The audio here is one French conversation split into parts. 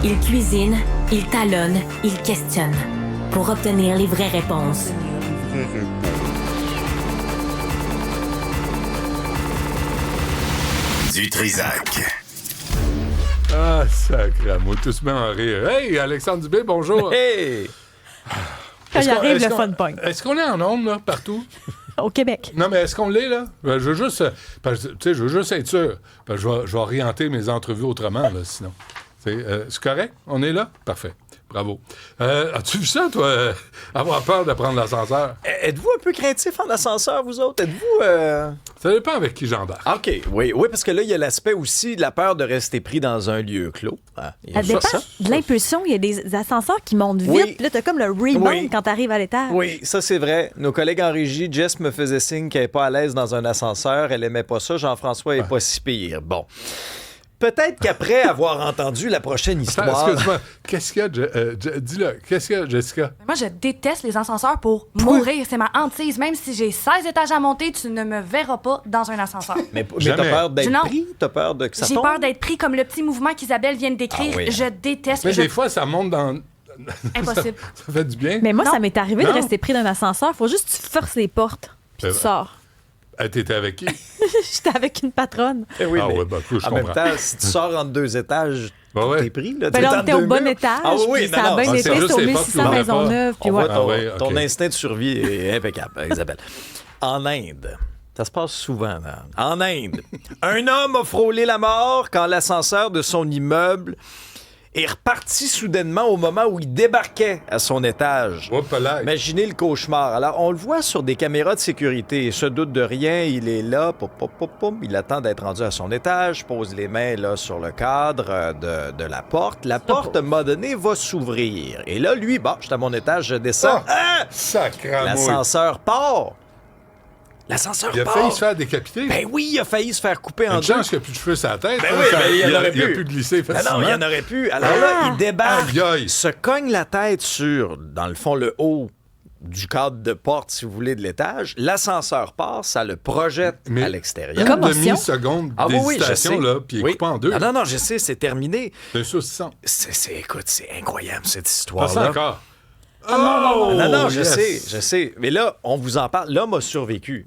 Il cuisine, il talonne, il questionne pour obtenir les vraies réponses. Du Trisac. Ah, sacrément, tout se met en rire. Hey, Alexandre Dubé, bonjour. Hey! Quand il arrive, le fun pogne. Est-ce qu'on est en ondes, là, partout? Au Québec. Non, mais est-ce qu'on l'est, là? Ben, je veux juste être sûr. Ben, je vais orienter mes entrevues autrement, là, sinon. C'est correct? On est là? Parfait. Bravo. As-tu vu ça, toi, avoir peur de prendre l'ascenseur? Êtes-vous un peu craintif en ascenseur, vous autres? Êtes-vous... Ça dépend avec qui j'embarque. OK, oui, parce que là, il y a l'aspect aussi de la peur de rester pris dans un lieu clos. Ça dépend de l'impulsion. Il y a des ascenseurs qui montent vite. Oui. Puis là, t'as comme le rebound quand t'arrives à l'étage. Oui, ça, c'est vrai. Nos collègues en régie, Jess me faisait signe qu'elle n'est pas à l'aise dans un ascenseur. Elle aimait pas ça. Jean-François est pas si pire. Bon. Peut-être qu'après avoir entendu la prochaine histoire... Excuse-moi, qu'est-ce qu'il y a? Dis-le, qu'est-ce qu'il y a, Jessica? Moi, je déteste les ascenseurs pour mourir. C'est ma hantise. Même si j'ai 16 étages à monter, tu ne me verras pas dans un ascenseur. Mais t'as peur d'être Non. pris? T'as peur de que ça J'ai tombe? peur d'être pris comme le petit mouvement qu'Isabelle vient de décrire. Ah oui, hein. Je déteste. Mais des fois, ça monte dans... Impossible. Ça fait du bien. Mais moi, Non. ça m'est arrivé de Non. rester pris dans un ascenseur. Faut juste que tu forces les portes. Puis tu sors. T'étais avec qui? J'étais avec une patronne. Eh oui, Ah mais ouais, ben, je en même comprends. temps, si tu sors entre deux étages, Ben ouais. t'es pris. Là, Ben là, on était au bon étage. Ah oui, Puis ça a bien non, été. c'est juste C'était au les portes 1600 qui ouvraient Maisonneuve. Puis On ouais. voit Ah ouais, ok. ton instinct de survie est impeccable, Isabelle. En Inde, ça se passe souvent. En Inde, un homme a frôlé la mort quand l'ascenseur de son immeuble est reparti soudainement au moment où il débarquait à son étage. Hop là. Imaginez le cauchemar. Alors, on le voit sur des caméras de sécurité. Il se doute de rien. Il est là. Pop, pop, pop, pop. Il attend d'être rendu à son étage. Pose les mains là, sur le cadre de la porte. La porte, à un moment donné, va s'ouvrir. Et là, lui, bon, je suis à mon étage, je descends. Ah! Sacramouille. L'ascenseur part. L'ascenseur Il a part. failli se faire décapiter. Ben oui, il a failli se faire couper en Une deux. chance qu'il n'y a plus de cheveux sur la tête. Ben hein, oui, ça- ben, il y en aurait il a pu. pu glisser Ben facilement. non, il y en aurait pu. Alors là, il débarque, Aïe, aïe. se cogne la tête sur, dans le fond, le haut du cadre de porte, si vous voulez, de l'étage. L'ascenseur passe, ça le projette Mais à l'extérieur. Une Commotion. demi-seconde Ah oui, oui, je d'hésitation, sais. là, puis il est Oui. coupé en deux. Ah non, non, je sais, c'est terminé. C'est un saucisson. Écoute, c'est incroyable, cette Pas ça histoire-là. encore. Non, je yes. sais. Mais là, on vous en parle. L'homme a survécu,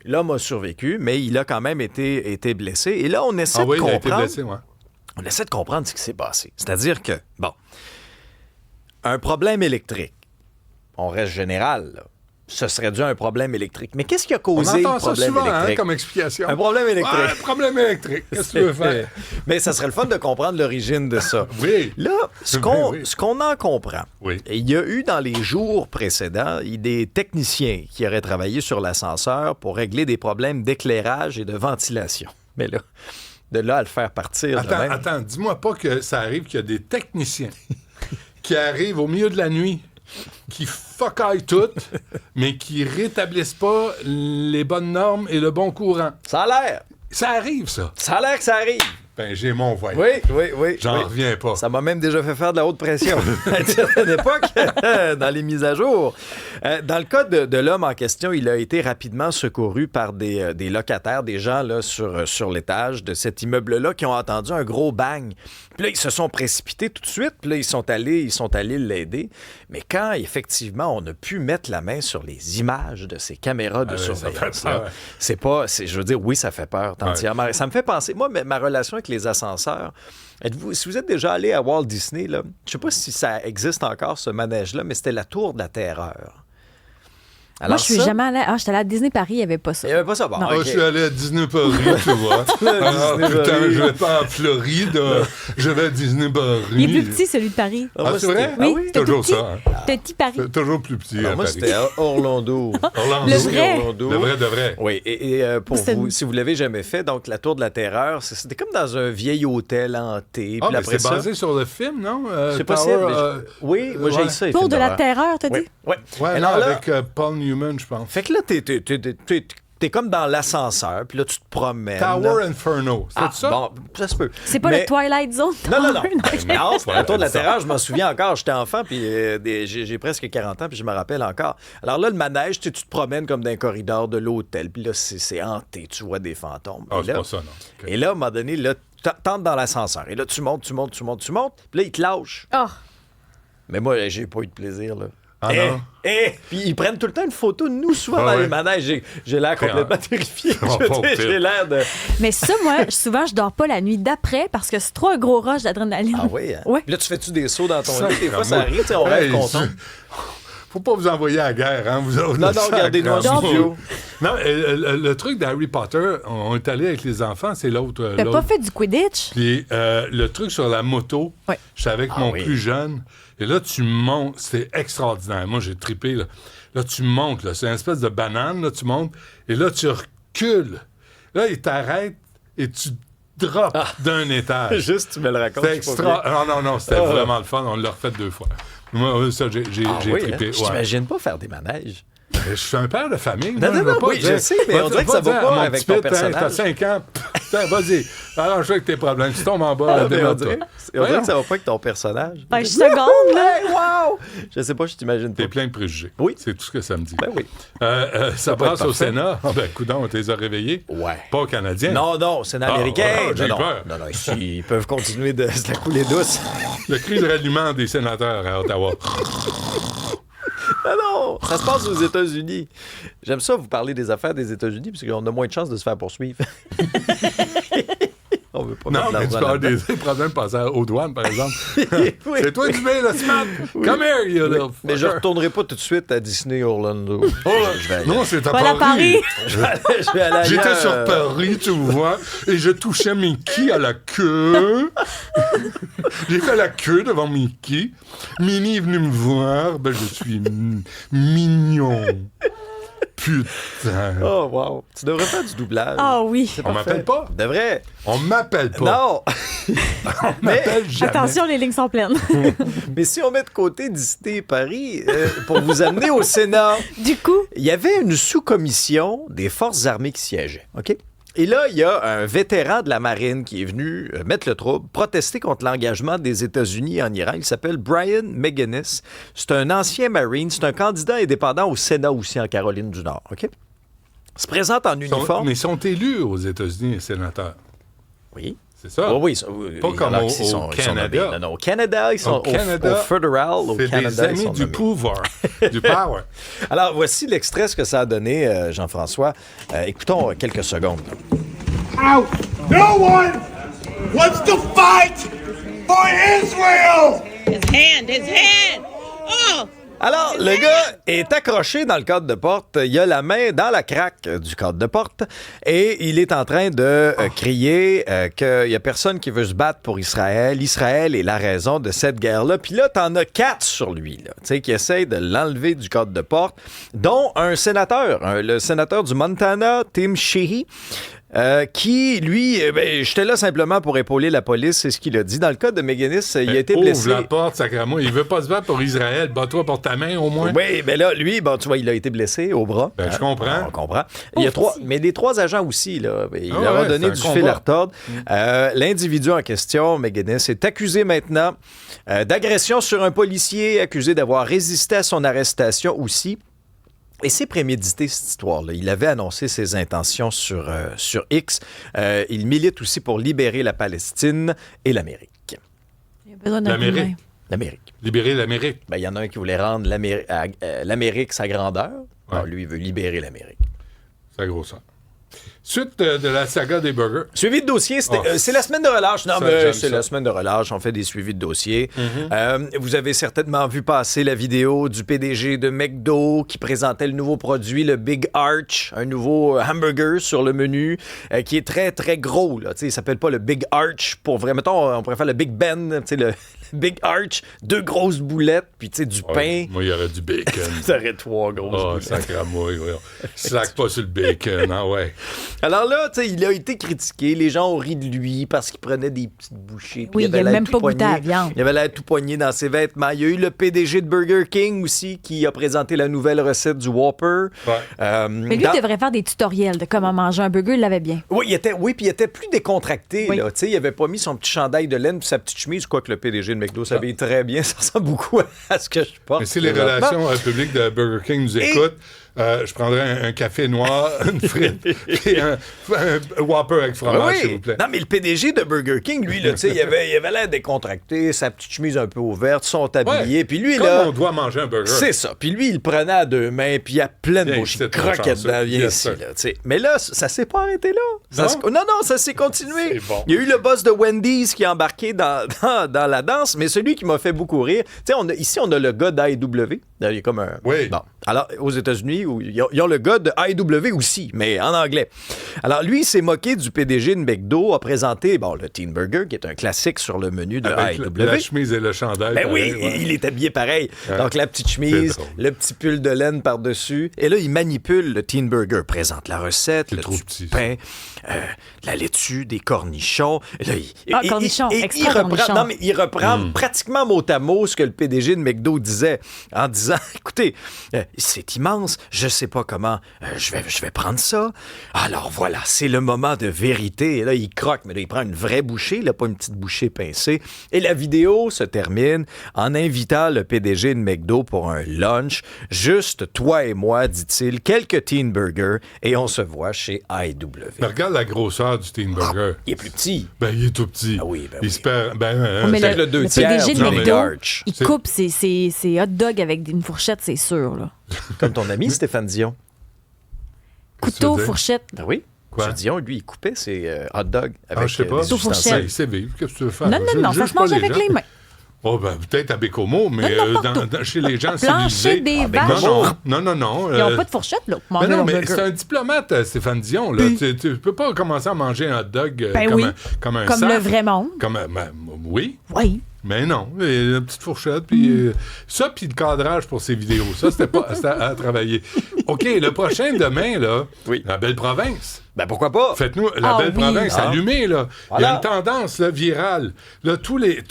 mais il a quand même été blessé. Et là, on essaie Ah oui, de il a été comprendre. blessé, ouais. On essaie de comprendre ce qui s'est passé. C'est-à-dire que, bon, un problème électrique, on reste général, là. Ce serait dû à un problème électrique. Mais qu'est-ce qui a On causé entend le ça problème souvent, hein, électrique? comme explication. Un problème électrique. Ouais, un problème électrique. Qu'est-ce que tu veux faire? Mais ça serait le fun de comprendre l'origine de ça. Oui. Là, ce qu'on Oui. ce qu'on en comprend, Oui. il y a eu dans les jours précédents des techniciens qui auraient travaillé sur l'ascenseur pour régler des problèmes d'éclairage et de ventilation. Mais là, de là à le faire partir... de même- Attends, dis-moi pas que ça arrive qu'il y a des techniciens qui arrivent au milieu de la nuit, qui fuck-aille tout, mais qui rétablissent pas les bonnes normes et le bon courant. Ça a l'air. Ça arrive, ça. Ça a l'air que ça arrive. Ben, j'ai mon voix. Oui. J'en oui. reviens pas. Ça m'a même déjà fait faire de la haute pression à une certaine époque, dans les mises à jour. Dans le cas de l'homme en question, il a été rapidement secouru par des locataires, des gens là, sur l'étage de cet immeuble-là qui ont entendu un gros bang. Puis là, ils se sont précipités tout de suite. Puis là, ils sont allés l'aider. Mais quand, effectivement, on a pu mettre la main sur les images de ces caméras de ça fait surveillance, peur. je veux dire, oui, ça fait peur entièrement. Ça me fait penser, moi, ma relation avec les ascenseurs, si vous êtes déjà allé à Walt Disney, là, je sais pas si ça existe encore, ce manège-là, mais c'était la Tour de la Terreur. Moi, Alors je suis ça, jamais allée. Ah, j'étais allée à Disney Paris, il n'y avait pas ça. Il n'y avait pas ça. Bon, Non. Ah, OK. je suis allé à Disney Paris, tu vois. Disney Putain, Paris. je vais pas en Floride, je vais à Disney Paris. Il est plus petit, celui de Paris. Ah, moi, Ah, c'est vrai? c'était- Oui, oui. c'est Toujours tout petit. ça, hein. Petit Paris. C'est toujours plus petit Alors, à moi, Paris. c'était à Orlando. Orlando. Le vrai. Orlando. De vrai. Oui, et pour C'est- vous, si vous l'avez jamais fait, donc la Tour de la Terreur, c'était comme dans un vieil hôtel hanté. Ah, Puis mais après c'est ça, basé sur le film, non? c'est Tower, possible. mais oui, moi, j'ai ouais. ça. les Tour films de la d'horreur. terreur, t'as dit? Oui, oui. Ouais, Et non, alors là, avec Paul Newman, je pense. fait que là, t'es comme dans l'ascenseur, puis là, tu te promènes. Tower Inferno, c'est Ah, ça? bon, ça se peut. C'est pas Mais- le Twilight Zone? Non. Tower? Non, c'est la Tour de la Terreur, je m'en souviens encore. J'étais enfant, puis j'ai presque 40 ans, puis je me rappelle encore. Alors là, le manège, tu te promènes comme dans un corridor de l'hôtel, puis là, c'est hanté, tu vois des fantômes. Ah, Et c'est là- pas ça, non. OK. Et là, à un moment donné, là, T'entres dans l'ascenseur. Et là, tu montes. Puis là, il te lâche. Oh. Mais moi, j'ai pas eu de plaisir, là. Ah non? Puis ils prennent tout le temps une photo de nous, souvent dans les manèges. J'ai l'air complètement terrifié. J'ai l'air de... Mais ça, moi, souvent, je dors pas la nuit d'après parce que c'est trop un gros rush d'adrénaline. Ah oui? Hein? Ouais. Puis là, tu fais-tu des sauts dans ton Ça, lit? Des fois, ça moi- arrive, tu sais, on rêve qu'on tombe. Faut pas vous envoyer à la guerre, hein, vous autres. Non, regardez-nous en studio. Non, le truc d'Harry Potter, on est allé avec les enfants, c'est l'autre. T'as l'autre. pas fait du Quidditch? Puis le truc sur la moto, Ouais. j'étais avec mon plus jeune, et là, tu montes, c'est extraordinaire. Moi, j'ai trippé, là. Là, tu montes, là, c'est une espèce de banane, là, tu montes, et là, tu recules. Là, il t'arrête, et tu drops d'un étage. Juste, tu me le racontes. C'était extra... Non, c'était vraiment le fun. On l'a refait 2 fois. Moi, ça, j'ai trippé. Hein? Je Ouais. t'imagine pas faire des manèges. Je suis un père de famille. Non, moi, non, veux pas oui, dire- je sais, mais on dirait que ça va dire pas à mon avec petit ton pit, personnage. T'as 5 ans. Putain, vas-y, arrange-toi avec tes problèmes. Tu tombes en bas, Mais on démerde-toi. dirait que ça va pas avec ton personnage. Ben, seconde, là. Hey, wow! Je sais pas, je t'imagine pas. T'es plein de préjugés. Oui. C'est tout ce que ça me dit. Ben oui. Ça pas passe être au parfait. Sénat. Ah ben, coudonc, on les a réveillés. Ouais. Pas aux Canadiens. Non, c'est américain. ouais, j'ai non, peur. non, ici, ils peuvent continuer de se la couler douce. Le cri de ralliement des sénateurs à Ottawa. Non, ça se passe aux États-Unis. J'aime ça, vous parler des affaires des États-Unis, parce qu'on a moins de chances de se faire poursuivre. On veut pas Non, mettre mais tu l'argent peux avoir là-dedans. des problèmes passer aux douanes, par exemple. Oui. C'est toi, Dubé, le smart. Come here, you little Mais je fucker. retournerai pas tout de suite à Disney Orlando. Oh, Je vais aller- non, c'est à Voilà Paris. Paris. je vais aller J'étais ailleurs. sur Paris, tu vois, et je touchais Mickey à la queue. J'ai fait la queue devant Mickey. Minnie est venue me voir. Ben, je suis mignon. Putain. Oh, wow. Tu devrais faire du doublage. Ah oui. On m'appelle pas. Devrais. On m'appelle pas. Non. On m'appelle jamais. Attention, les lignes sont pleines. Mais si on met de côté Disney Paris, pour vous amener au Sénat, Du coup, il y avait une sous-commission des forces armées qui siégeait, OK? Et là, il y a un vétéran de la marine qui est venu mettre le trouble, protester contre l'engagement des États-Unis en Iran. Il s'appelle Brian McGuinness. C'est un ancien marine, c'est un candidat indépendant au Sénat aussi en Caroline du Nord, OK? Il se présente en uniforme. Mais ils sont élus aux États-Unis, les sénateurs. Oui. C'est ça? Oui, Pas comme alors au qu'ils sont Canada. nommés. Non, au Canada, ils sont Au Canada, au federal, au C'est Canada, des ils amis sont du nommés. pouvoir, du power. Alors, voici l'extrait, ce que ça a donné, Jean-François. Écoutons quelques secondes. out. No one wants to fight for Israel. His hand. Oh, Alors, le gars est accroché dans le cadre de porte. Il a la main dans la craque du cadre de porte et il est en train de crier qu'il n'y a personne qui veut se battre pour Israël. Israël est la raison de cette guerre-là. Puis là, t'en as 4 sur lui, là, tu sais, qui essayent de l'enlever du cadre de porte, dont un sénateur, le sénateur du Montana, Tim Sheehy. Qui, lui, j'étais là simplement pour épauler la police, c'est ce qu'il a dit. Dans le cas de McGuinness, il a été blessé. Ouvre la porte, sacrément. Il veut pas se battre pour Israël. Bats-toi pour ta main, au moins. Oui, mais là, lui, bon, tu vois, il a été blessé au bras. Ben, je comprends. On comprend. Il y a mais les 3 agents aussi, là. Il Ah leur a ouais, donné c'est du un fil combat. à retordre. L'individu en question, McGuinness, est accusé maintenant d'agression sur un policier, accusé d'avoir résisté à son arrestation aussi. Et c'est prémédité, cette histoire-là. Il avait annoncé ses intentions sur X. Il milite aussi pour libérer la Palestine et l'Amérique. il y a besoin d'un coup de L'Amérique. main. L'Amérique. Libérer l'Amérique. Ben, il y en a un qui voulait rendre l'Amérique sa grandeur. Ouais. Alors, lui, il veut libérer l'Amérique. C'est la grosseur. Suite de la saga des burgers. Suivi de dossier, Oh. c'est la semaine de relâche. Non, Ça, mais j'aime c'est ça. la semaine de relâche. On fait des suivis de dossier. Vous avez certainement vu passer la vidéo du PDG de McDo qui présentait le nouveau produit, le Big Arch, un nouveau hamburger sur le menu qui est très, très gros. Là. Tu sais, il s'appelle pas le Big Arch pour vrai. Mettons, on pourrait faire le Big Ben, tu sais, le Big Arch, 2 grosses boulettes, puis tu sais, du pain. Ouais, moi, il y aurait du bacon. Ça aurait 3 grosses Oh, boulettes. sacrément, oui. Slack pas sur le bacon, ah ouais. Alors là, tu sais, il a été critiqué. Les gens ont ri de lui parce qu'il prenait des petites bouchées. puis Oui, il avait a l'air même tout pas goûté poigné. à la viande. Il avait l'air tout poigné dans ses vêtements. Il y a eu le PDG de Burger King aussi qui a présenté la nouvelle recette du Whopper. Ouais. Mais lui, il devrait faire des tutoriels de comment manger un burger, il l'avait bien. Oui, puis il était plus décontracté. Oui. Là. Tu sais, il avait pas mis son petit chandail de laine puis sa petite chemise, quoique le PDG de McDo savait très bien. Ça ressemble beaucoup à ce que je porte. Mais si les présentement. relations publiques de Burger King nous écoutent, je prendrais un café noir, une frite, et un Whopper avec fromage, s'il vous plaît. Non, mais le PDG de Burger King, lui, là, tu sais, il avait l'air décontracté, sa petite chemise un peu ouverte, son tablier, puis lui, Comme là... on doit manger un burger. C'est ça. Puis lui, il le prenait à deux mains, puis il a plein de Viens bouches. ici, Il ton croquait chanceux. dedans, viens Yes, ici, sir. là, tu sais. Mais là, ça s'est pas arrêté là. Non? Non, ça s'est continué. C'est bon. Il y a eu le boss de Wendy's qui a embarqué dans la danse, mais celui qui m'a fait beaucoup rire, tu sais, ici, on a le gars d'AEW. Il y a comme un... Oui. Bon. Alors, aux États-Unis, ils ont le gars de AEW aussi, mais en anglais. Alors, lui, il s'est moqué du PDG de McDo, a présenté, le Teen Burger, qui est un classique sur le menu de Avec AEW. la chemise et le chandail. Ben oui, pareil, ouais. il est habillé pareil. Ouais. Donc, la petite chemise, C'est drôle. le petit pull de laine par-dessus. Et là, il manipule le Teen Burger, présente la recette, C'est le trop du petit, pain, la laitue, des cornichons. Et là, cornichons, il extra reprend, cornichons. non, mais il reprend pratiquement mot à mot ce que le PDG de McDo disait, en disant, écoutez, c'est immense, je sais pas comment je vais prendre ça. Alors voilà, c'est le moment de vérité. Et là, il croque, mais là, il prend une vraie bouchée, là, pas une petite bouchée pincée. Et la vidéo se termine en invitant le PDG de McDo pour un lunch. Juste toi et moi, dit-il, quelques Teen Burgers, et on se voit chez AEW. Mais regarde la grosseur du Teen Burger. Il est plus petit. Ben, il est tout petit. Ah oui, ben il oui. se perd. Mais c'est le deux tiers PDG du de Non, mais- McDo, large. il C'est- coupe ses hot dogs avec une fourchette, c'est sûr. Là. Comme ton ami Stéphane Dion. Couteau, dire? fourchette. Ah oui? Quoi? M. Dion, lui, il coupait ses hot dogs avec Je sais pas. des Couteau, fourchette. ustensiles. Il sait vivre. Qu'est-ce que tu veux faire? Non, non, non, Je ça juge se pas mange les avec gens. les mains. Oh, ben, peut-être à Bécomo, mais Non, non, partout. chez les gens Plancher civilisés. des Ah, ben, vaches. Non. Ils n'ont pas de fourchette, là, pour manger Mais non, un mais burger. c'est un diplomate, Stéphane Dion. Là. Tu peux pas commencer à manger un hot dog Ben comme, oui. comme un Comme sac. le vrai monde. Oui, Oui. mais non. Une petite fourchette, puis ça, puis le cadrage pour ces vidéos. Ça, c'était à travailler. OK, le prochain demain, là, Oui. la Belle Province. Ben pourquoi pas? Faites-nous la Ah Belle oui. Province Ah. allumée, là. Il y Voilà. a une tendance là, virale. Là, tous les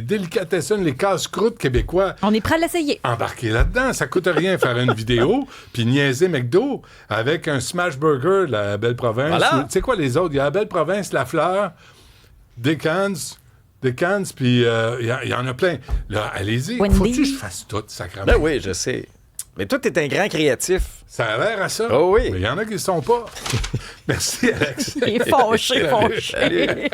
délicatessens, les casse-croûtes québécois On est prêt à l'essayer. embarqués là-dedans. Ça coûte rien faire une vidéo puis niaiser McDo avec un smash burger de la Belle Province. Voilà. Tu sais quoi, les autres? Il y a la Belle Province, La Fleur, Dickens, puis il y en a plein. Là, allez-y. Wendy. Faut-tu que je fasse tout, sacrément? Ben oui, je sais. Mais toi, t'es un grand créatif. Ça a l'air à ça. Oh oui. Mais il y en a qui ne sont pas. Merci, Alex. Il est fâché, Salut. fâché.